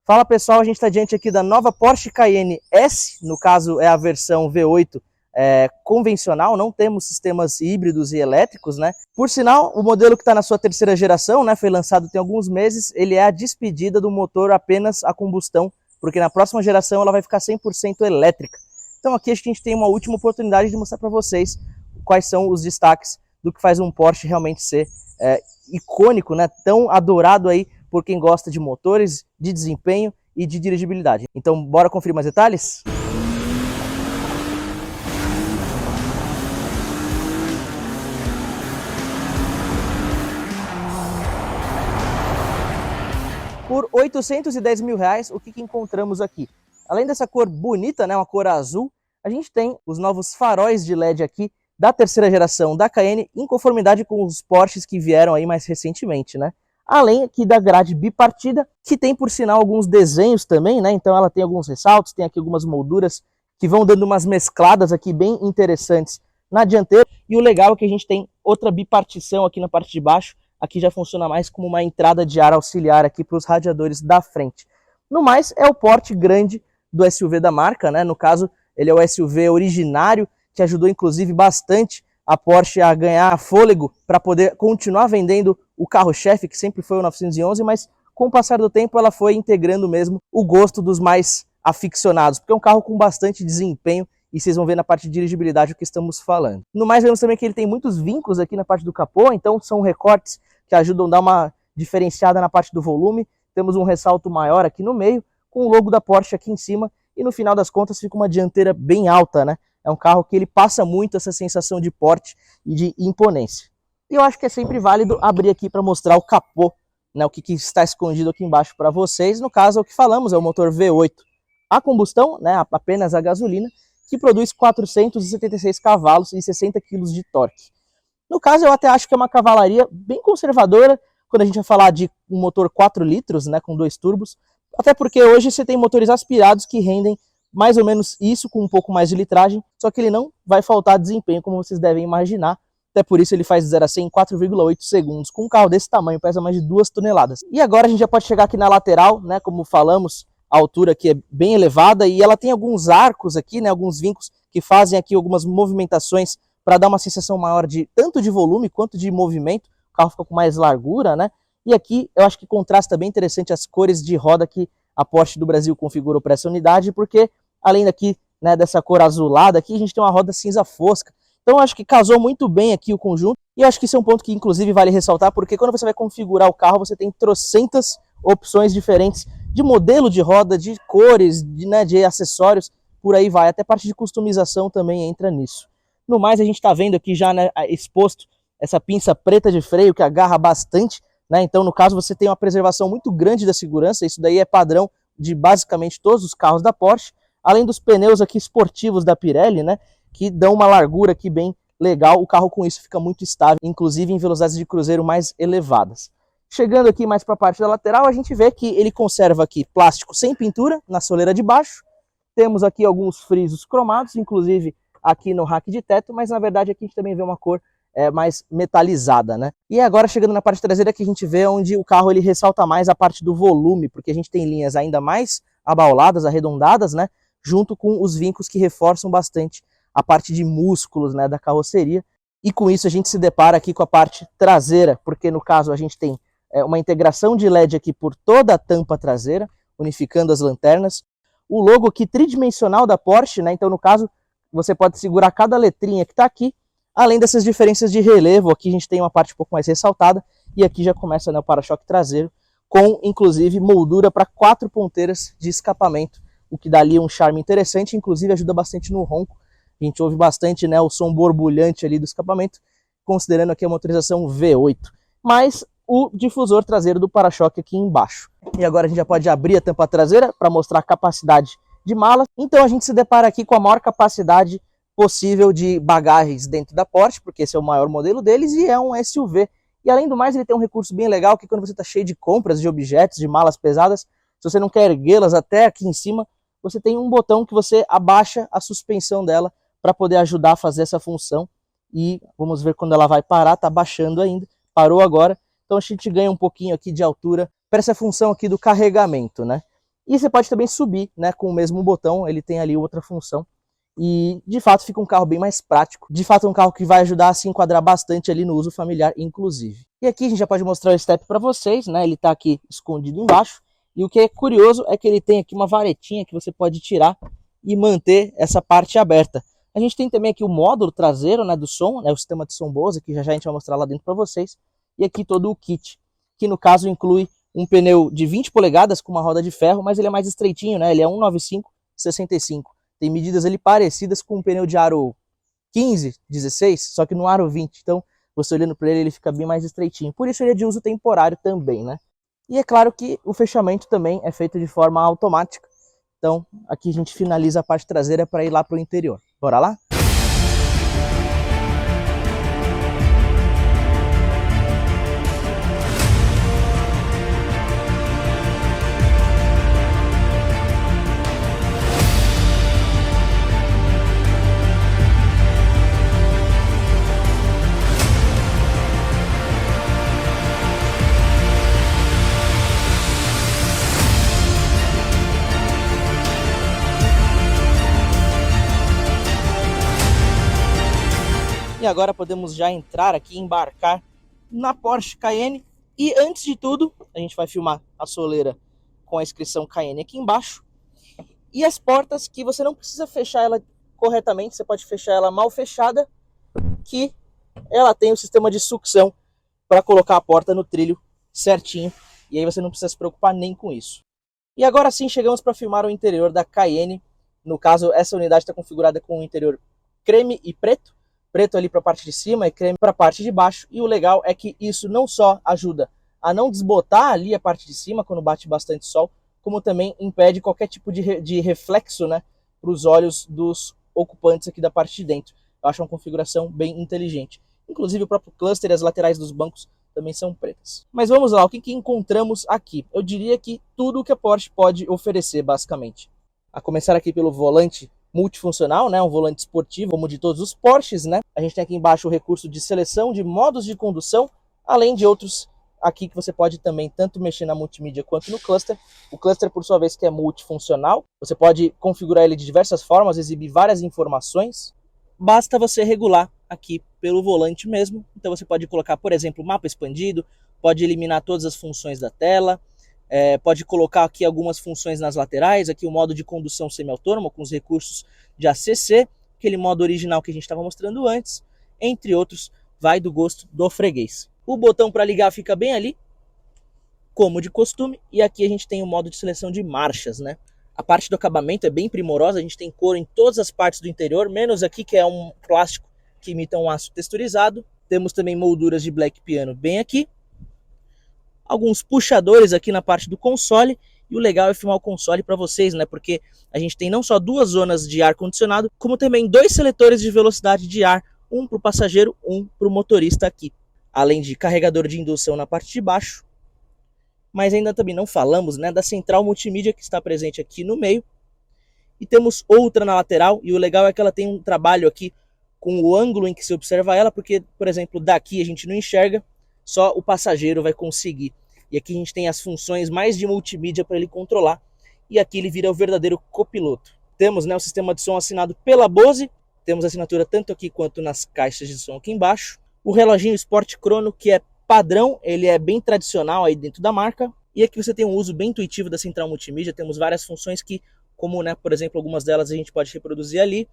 Fala pessoal, a gente está diante aqui da nova Porsche Cayenne S, no caso é a versão V8 convencional, não temos sistemas híbridos e elétricos, né? Por sinal, o modelo que está na sua terceira geração, né, foi lançado tem alguns meses, ele é a despedida do motor apenas a combustão, porque na próxima geração ela vai ficar 100% elétrica. Então aqui a gente tem uma última oportunidade de mostrar para vocês quais são os destaques do que faz um Porsche realmente ser icônico, né, tão adorado aí por quem gosta de motores, de desempenho e de dirigibilidade. Então, bora conferir mais detalhes? Por R$810 mil, o que encontramos aqui? Além dessa cor bonita, né, uma cor azul, a gente tem os novos faróis de LED aqui da terceira geração da Cayenne, em conformidade com os Porsches que vieram aí mais recentemente, né? Além aqui da grade bipartida, que tem por sinal alguns desenhos também, né? Então ela tem alguns ressaltos, tem aqui algumas molduras que vão dando umas mescladas aqui bem interessantes na dianteira. E o legal é que a gente tem outra bipartição aqui na parte de baixo. Aqui já funciona mais como uma entrada de ar auxiliar aqui para os radiadores da frente. No mais, é o porte grande do SUV da marca, né? No caso, ele é o SUV originário, que ajudou inclusive bastante a Porsche a ganhar fôlego para poder continuar vendendo o carro-chefe, que sempre foi o 911, mas com o passar do tempo ela foi integrando mesmo o gosto dos mais aficionados, porque é um carro com bastante desempenho e vocês vão ver na parte de dirigibilidade o que estamos falando. No mais, vemos também que ele tem muitos vincos aqui na parte do capô, então são recortes que ajudam a dar uma diferenciada na parte do volume. Temos um ressalto maior aqui no meio, com o logo da Porsche aqui em cima, e no final das contas fica uma dianteira bem alta, né? É um carro que ele passa muito essa sensação de porte e de imponência. E eu acho que é sempre válido abrir aqui para mostrar o capô, né, o que está escondido aqui embaixo para vocês. No caso, é o que falamos, é o motor V8 a combustão, né, apenas a gasolina, que produz 476 cavalos e 60 kg de torque. No caso, eu até acho que é uma cavalaria bem conservadora, quando a gente vai falar de um motor 4 litros, né, com 2 turbos, até porque hoje você tem motores aspirados que rendem mais ou menos isso, com um pouco mais de litragem, só que ele não vai faltar desempenho, como vocês devem imaginar. Até por isso ele faz de 0 a 100 em 4,8 segundos, com um carro desse tamanho, pesa mais de 2 toneladas. E agora a gente já pode chegar aqui na lateral, né, como falamos, a altura aqui é bem elevada e ela tem alguns arcos aqui, né, alguns vincos que fazem aqui algumas movimentações para dar uma sensação maior de tanto de volume quanto de movimento. O carro fica com mais largura, né? E aqui eu acho que contrasta bem interessante as cores de roda que a Porsche do Brasil configurou para essa unidade, porque além daqui, né, dessa cor azulada aqui, a gente tem uma roda cinza fosca. Então eu acho que casou muito bem aqui o conjunto, e eu acho que isso é um ponto que inclusive vale ressaltar, porque quando você vai configurar o carro, você tem trocentas opções diferentes de modelo de roda, de cores, de acessórios, por aí vai. Até parte de customização também entra nisso. No mais, a gente está vendo aqui já, né, exposto essa pinça preta de freio que agarra bastante, né? Então, no caso, você tem uma preservação muito grande da segurança. Isso daí é padrão de basicamente todos os carros da Porsche, além dos pneus aqui esportivos da Pirelli, né, que dão uma largura aqui bem legal. O carro com isso fica muito estável, inclusive em velocidades de cruzeiro mais elevadas. Chegando aqui mais para a parte da lateral, a gente vê que ele conserva aqui plástico sem pintura na soleira de baixo. Temos aqui alguns frisos cromados, inclusive aqui no rack de teto, mas na verdade aqui a gente também vê uma cor mais metalizada, né? E agora chegando na parte traseira que a gente vê onde o carro ele ressalta mais a parte do volume, porque a gente tem linhas ainda mais abauladas, arredondadas, né? Junto com os vincos que reforçam bastante a parte de músculos, né, da carroceria. E com isso a gente se depara aqui com a parte traseira, porque no caso a gente tem uma integração de LED aqui por toda a tampa traseira, unificando as lanternas. O logo aqui tridimensional da Porsche, né? Então no caso você pode segurar cada letrinha que está aqui, além dessas diferenças de relevo. Aqui a gente tem uma parte um pouco mais ressaltada, e aqui já começa, né, o para-choque traseiro, com inclusive moldura para 4 ponteiras de escapamento, o que dá ali um charme interessante, inclusive ajuda bastante no ronco. A gente ouve bastante, né, o som borbulhante ali do escapamento, considerando aqui a motorização V8. Mas o difusor traseiro do para-choque aqui embaixo. E agora a gente já pode abrir a tampa traseira para mostrar a capacidade de malas. Então a gente se depara aqui com a maior capacidade possível de bagagens dentro da Porsche, porque esse é o maior modelo deles e é um SUV. E além do mais, ele tem um recurso bem legal, que quando você está cheio de compras, de objetos, de malas pesadas, se você não quer erguê-las até aqui em cima, você tem um botão que você abaixa a suspensão dela para poder ajudar a fazer essa função. E vamos ver quando ela vai parar, tá baixando ainda, parou agora. Então a gente ganha um pouquinho aqui de altura para essa função aqui do carregamento, né? E você pode também subir, né, com o mesmo botão, ele tem ali outra função. E de fato fica um carro bem mais prático. De fato é um carro que vai ajudar a se enquadrar bastante ali no uso familiar, inclusive. E aqui a gente já pode mostrar o step para vocês, né? Ele está aqui escondido embaixo. E o que é curioso é que ele tem aqui uma varetinha que você pode tirar e manter essa parte aberta. A gente tem também aqui o módulo traseiro, né, do som, né, o sistema de som Bose, que já a gente vai mostrar lá dentro para vocês. E aqui todo o kit, que no caso inclui um pneu de 20 polegadas com uma roda de ferro, mas ele é mais estreitinho, né? Ele é 195/65. Tem medidas ali parecidas com um pneu de aro 15, 16, só que no aro 20. Então, você olhando para ele fica bem mais estreitinho. Por isso ele é de uso temporário também, né? E é claro que o fechamento também é feito de forma automática. Então, aqui a gente finaliza a parte traseira para ir lá para o interior. Bora lá? E agora podemos já entrar aqui e embarcar na Porsche Cayenne. E antes de tudo, a gente vai filmar a soleira com a inscrição Cayenne aqui embaixo. E as portas que você não precisa fechar ela corretamente, você pode fechar ela mal fechada, que ela tem o sistema de sucção para colocar a porta no trilho certinho. E aí você não precisa se preocupar nem com isso. E agora sim chegamos para filmar o interior da Cayenne. No caso, essa unidade está configurada com o interior creme e preto. Preto ali para a parte de cima e creme para a parte de baixo. E o legal é que isso não só ajuda a não desbotar ali a parte de cima quando bate bastante sol, como também impede qualquer tipo de reflexo, né, para os olhos dos ocupantes aqui da parte de dentro. Eu acho uma configuração bem inteligente. Inclusive o próprio cluster e as laterais dos bancos também são pretas. Mas vamos lá, o que encontramos aqui? Eu diria que tudo o que a Porsche pode oferecer, basicamente. A começar aqui pelo volante multifuncional, né, um volante esportivo, como de todos os Porsches, né? A gente tem aqui embaixo o recurso de seleção de modos de condução, além de outros aqui que você pode também tanto mexer na multimídia quanto no cluster. O cluster, por sua vez, que é multifuncional, você pode configurar ele de diversas formas, exibir várias informações. Basta você regular aqui pelo volante mesmo. Então você pode colocar, por exemplo, mapa expandido, pode eliminar todas as funções da tela, pode colocar aqui algumas funções nas laterais, aqui o modo de condução semi-autônomo com os recursos de ACC, aquele modo original que a gente estava mostrando antes, entre outros, vai do gosto do freguês. O botão para ligar fica bem ali, como de costume, e aqui a gente tem o modo de seleção de marchas, né? A parte do acabamento é bem primorosa, a gente tem couro em todas as partes do interior, menos aqui que é um plástico que imita um aço texturizado. Temos também molduras de black piano bem aqui. Alguns puxadores aqui na parte do console, e o legal é filmar o console para vocês, né? Porque a gente tem não só duas zonas de ar condicionado, como também dois seletores de velocidade de ar, um para o passageiro, um para o motorista aqui. Além de carregador de indução na parte de baixo. Mas ainda também não falamos, né, da central multimídia que está presente aqui no meio. E temos outra na lateral, e o legal é que ela tem um trabalho aqui com o ângulo em que se observa ela, porque, por exemplo, daqui a gente não enxerga, só o passageiro vai conseguir. E aqui a gente tem as funções mais de multimídia para ele controlar. E aqui ele vira o verdadeiro copiloto. Temos, né, o sistema de som assinado pela Bose. Temos assinatura tanto aqui quanto nas caixas de som aqui embaixo. O reloginho Sport Chrono, que é padrão, ele é bem tradicional aí dentro da marca. E aqui você tem um uso bem intuitivo da central multimídia. Temos várias funções que, como, né, por exemplo, algumas delas a gente pode reproduzir ali.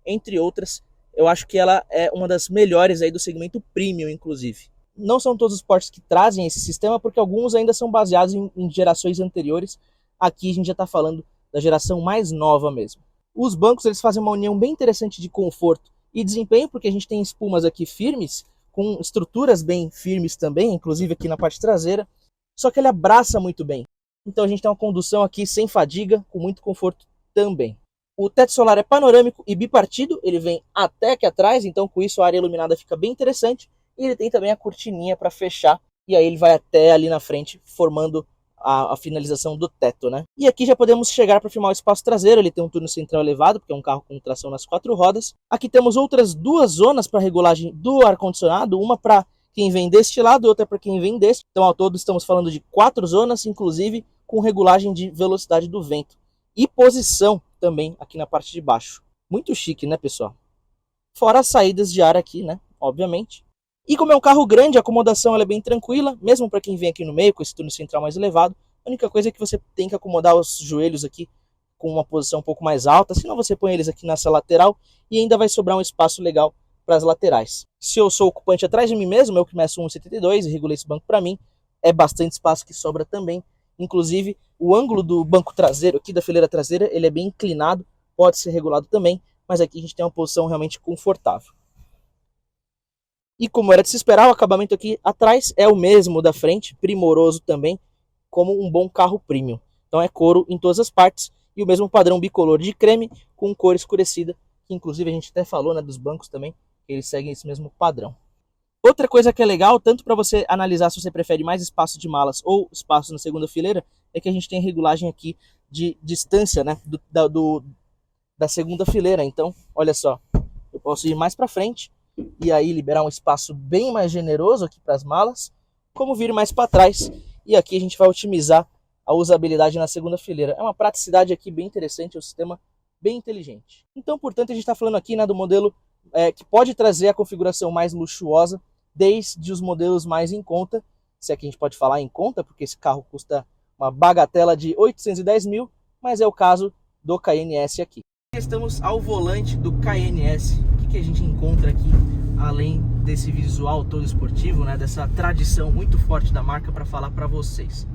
Entre outras, eu acho que ela é uma das melhores aí do segmento premium, inclusive. Não são todos os Porsches que trazem esse sistema, porque alguns ainda são baseados em gerações anteriores. Aqui a gente já está falando da geração mais nova mesmo. Os bancos eles fazem uma união bem interessante de conforto e desempenho, porque a gente tem espumas aqui firmes, com estruturas bem firmes também, inclusive aqui na parte traseira, só que ele abraça muito bem. Então a gente tem uma condução aqui sem fadiga, com muito conforto também. O teto solar é panorâmico e bipartido, ele vem até aqui atrás, então com isso a área iluminada fica bem interessante. E ele tem também a cortininha para fechar, e aí ele vai até ali na frente, formando a finalização do teto, né? E aqui já podemos chegar para filmar o espaço traseiro, ele tem um túnel central elevado, porque é um carro com tração nas 4 rodas. Aqui temos outras duas zonas para regulagem do ar-condicionado, uma para quem vem deste lado e outra para quem vem deste. Então ao todo estamos falando de 4 zonas, inclusive com regulagem de velocidade do vento e posição também aqui na parte de baixo. Muito chique, né, pessoal? Fora as saídas de ar aqui, né, obviamente. E como é um carro grande, a acomodação ela é bem tranquila, mesmo para quem vem aqui no meio com esse túnel central mais elevado. A única coisa é que você tem que acomodar os joelhos aqui com uma posição um pouco mais alta, senão você põe eles aqui nessa lateral e ainda vai sobrar um espaço legal para as laterais. Se eu sou ocupante atrás de mim mesmo, eu que meço 1,72 e regulei esse banco para mim, é bastante espaço que sobra também. Inclusive, o ângulo do banco traseiro aqui da fileira traseira, ele é bem inclinado, pode ser regulado também, mas aqui a gente tem uma posição realmente confortável. E como era de se esperar, o acabamento aqui atrás é o mesmo da frente, primoroso também, como um bom carro premium. Então é couro em todas as partes e o mesmo padrão bicolor de creme com cor escurecida, que inclusive a gente até falou, né, dos bancos também, que eles seguem esse mesmo padrão. Outra coisa que é legal, tanto para você analisar se você prefere mais espaço de malas ou espaço na segunda fileira, é que a gente tem regulagem aqui de distância, né, da segunda fileira. Então, olha só, eu posso ir mais para frente e aí liberar um espaço bem mais generoso aqui para as malas, como vir mais para trás. E aqui a gente vai otimizar a usabilidade na segunda fileira. É uma praticidade aqui bem interessante, é um sistema bem inteligente. Então, portanto, a gente está falando aqui, né, do modelo que pode trazer a configuração mais luxuosa, desde os modelos mais em conta, se é que a gente pode falar em conta, porque esse carro custa uma bagatela de 810 mil, mas é o caso do Cayenne S aqui. Estamos ao volante do Cayenne S. O que a gente encontra aqui, além desse visual todo esportivo, né, dessa tradição muito forte da marca para falar para vocês?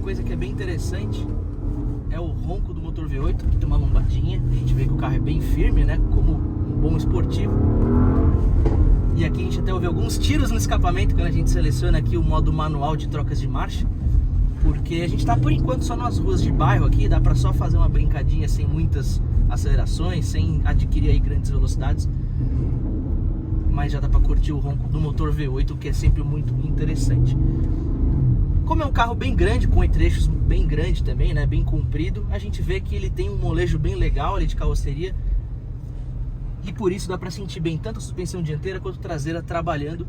Coisa que é bem interessante é o ronco do motor V8, que tem uma lombadinha, a gente vê que o carro é bem firme, né, como um bom esportivo. E aqui a gente até ouve alguns tiros no escapamento quando a gente seleciona aqui o modo manual de trocas de marcha, porque a gente está por enquanto só nas ruas de bairro aqui, dá para só fazer uma brincadinha sem muitas acelerações, sem adquirir aí grandes velocidades, mas já dá para curtir o ronco do motor V8, o que é sempre muito interessante. Como é um carro bem grande, com trechos bem grande também, né, bem comprido, a gente vê que ele tem um molejo bem legal ali de carroceria e por isso dá para sentir bem tanto a suspensão dianteira quanto traseira trabalhando.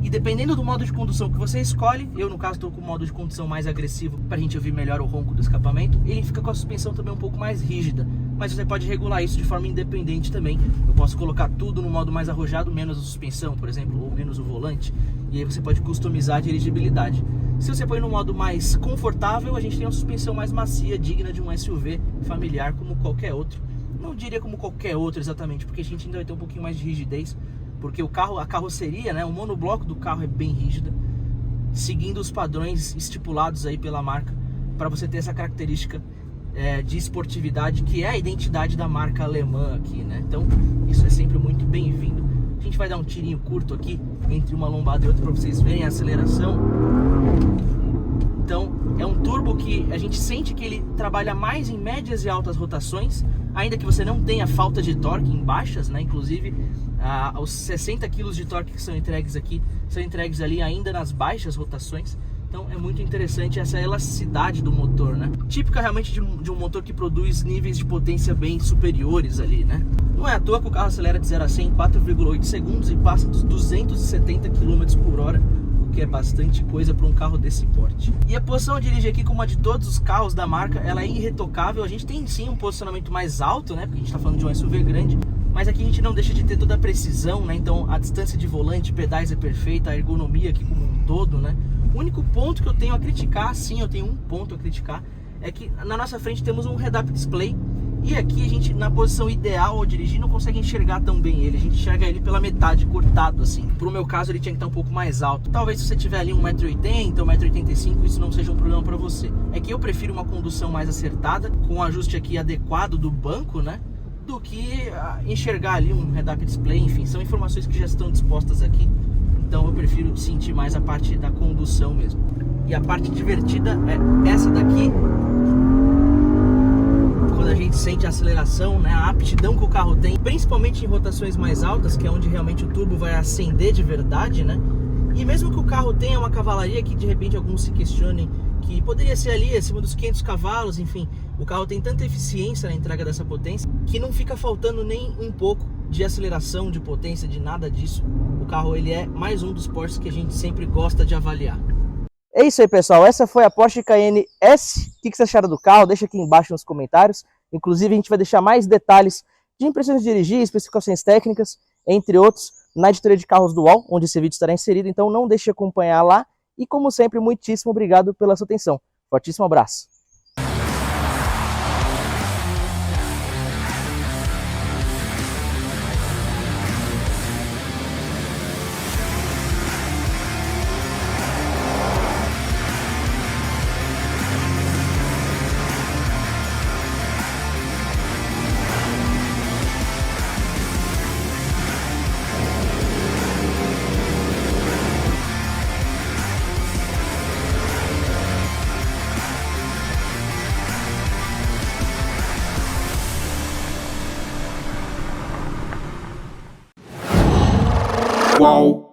E dependendo do modo de condução que você escolhe, eu no caso estou com o modo de condução mais agressivo para a gente ouvir melhor o ronco do escapamento, ele fica com a suspensão também um pouco mais rígida, mas você pode regular isso de forma independente também. Eu posso colocar tudo no modo mais arrojado, menos a suspensão, por exemplo, ou menos o volante, e aí você pode customizar a dirigibilidade. Se você põe no modo mais confortável, a gente tem uma suspensão mais macia, digna de um SUV familiar como qualquer outro. Não diria como qualquer outro exatamente, porque a gente ainda vai ter um pouquinho mais de rigidez, porque o carro, a carroceria, né, o monobloco do carro é bem rígida, seguindo os padrões estipulados aí pela marca, para você ter essa característica de esportividade, que é a identidade da marca alemã aqui, né? Então, isso é sempre muito bem-vindo. A gente vai dar um tirinho curto aqui, entre uma lombada e outra, para vocês verem a aceleração. Então, é um turbo que a gente sente que ele trabalha mais em médias e altas rotações, ainda que você não tenha falta de torque em baixas, né? Inclusive, os 60 kg de torque que são entregues aqui, são entregues ali ainda nas baixas rotações. Então é muito interessante essa elasticidade do motor, né? Típica realmente de um motor que produz níveis de potência bem superiores ali, né? Não é à toa que o carro acelera de 0 a 100 em 4,8 segundos e passa dos 270 km por hora, o que é bastante coisa para um carro desse porte. E a posição de dirigir aqui, como a de todos os carros da marca, ela é irretocável. A gente tem sim um posicionamento mais alto, né? Porque a gente está falando de um SUV grande, mas aqui a gente não deixa de ter toda a precisão, né? Então a distância de volante, pedais é perfeita, a ergonomia aqui como um todo, né? O único ponto que eu tenho a criticar, sim, eu tenho um ponto a criticar, é que na nossa frente temos um head-up display e aqui a gente, na posição ideal ao dirigir, não consegue enxergar tão bem ele. A gente enxerga ele pela metade, cortado assim. Pro meu caso, ele tinha que estar um pouco mais alto. Talvez se você tiver ali 1,80 m, 1,85 m, isso não seja um problema para você. É que eu prefiro uma condução mais acertada, com um ajuste aqui adequado do banco, né? Do que enxergar ali um head-up display, enfim, são informações que já estão dispostas aqui. Então eu prefiro sentir mais a parte da condução mesmo. E a parte divertida é essa daqui. Quando a a gente sente a aceleração, né, a aptidão que o carro tem, principalmente em rotações mais altas, que é onde realmente o turbo vai acender de verdade, né? E mesmo que o carro tenha uma cavalaria que de repente alguns se questionem que poderia ser ali acima dos 500 cavalos, enfim, o carro tem tanta eficiência na entrega dessa potência que não fica faltando nem um pouco de aceleração, de potência, de nada disso. O carro ele é mais um dos Porsches que a gente sempre gosta de avaliar. É isso aí, pessoal. Essa foi a Porsche Cayenne S. O que vocês acharam do carro? Deixa aqui embaixo nos comentários. Inclusive, a gente vai deixar mais detalhes de impressões de dirigir, especificações técnicas, entre outros, na editoria de carros do UOL, onde esse vídeo estará inserido. Então, não deixe de acompanhar lá. E, como sempre, muitíssimo obrigado pela sua atenção. Fortíssimo abraço. Qual?